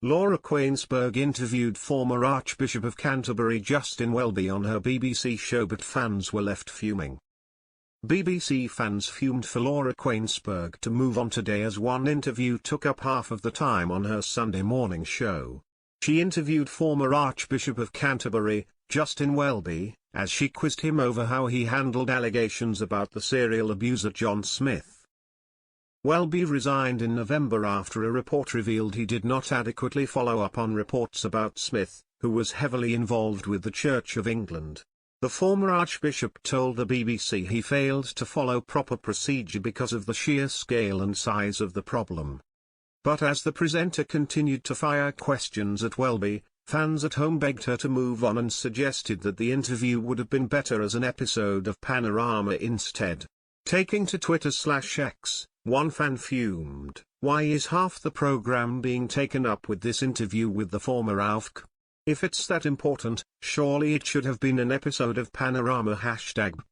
Laura Kuenssberg interviewed former Archbishop of Canterbury Justin Welby on her BBC show, but fans were left fuming. BBC fans fumed for Laura Kuenssberg to move on today as one interview took up half of the time on her Sunday morning show. She interviewed former Archbishop of Canterbury, Justin Welby, as she quizzed him over how he handled allegations about the serial abuser John Smith. Welby resigned in November after a report revealed he did not adequately follow up on reports about Smith, who was heavily involved with the Church of England. The former Archbishop told the BBC he failed to follow proper procedure because of the sheer scale and size of the problem. But as the presenter continued to fire questions at Welby, fans at home begged her to move on and suggested that the interview would have been better as an episode of Panorama instead. Taking to Twitter/X, one fan fumed, "Why is half the program being taken up with this interview with the former AUFC? If it's that important, surely it should have been an episode of Panorama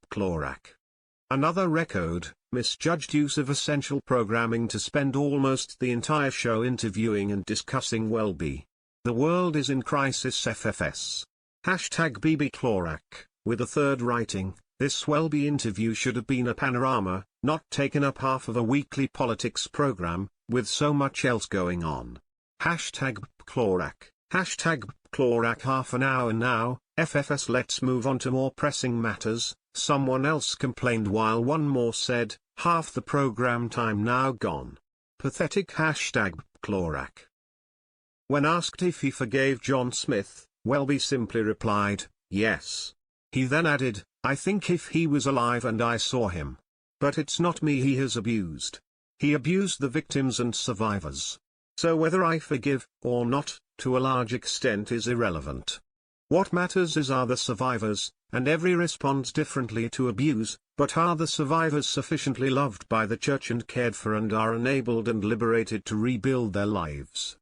#Clorac." Another echoed, "Misjudged use of essential programming to spend almost the entire show interviewing and discussing Welby. The world is in crisis FFS. #BBClorac," with a third writing, "This Welby interview should have been a Panorama, not taken up half of a weekly politics program, with so much else going on. #BClorac, #BClorac half an hour now, FFS let's move on to more pressing matters," someone else complained while one more said, "Half the program time now gone. Pathetic #BClorac." When asked if he forgave John Smith, Welby simply replied, "Yes." He then added, "I think if he was alive and I saw him. But it's not me he has abused. He abused the victims and survivors. So whether I forgive, or not, to a large extent is irrelevant. What matters is are the survivors, and every responds differently to abuse, but are the survivors sufficiently loved by the Church and cared for and are enabled and liberated to rebuild their lives?"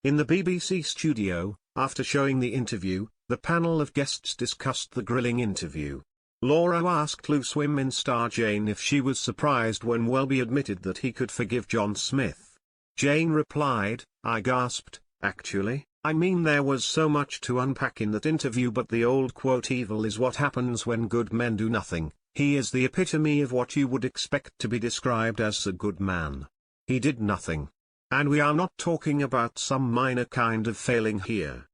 In the BBC studio, after showing the interview, the panel of guests discussed the grilling interview. Laura asked Loose Women star Jane if she was surprised when Welby admitted that he could forgive John Smith. Jane replied, "I gasped, actually, I mean there was so much to unpack in that interview, but the old quote, evil is what happens when good men do nothing. He is the epitome of what you would expect to be described as a good man. He did nothing. And we are not talking about some minor kind of failing here.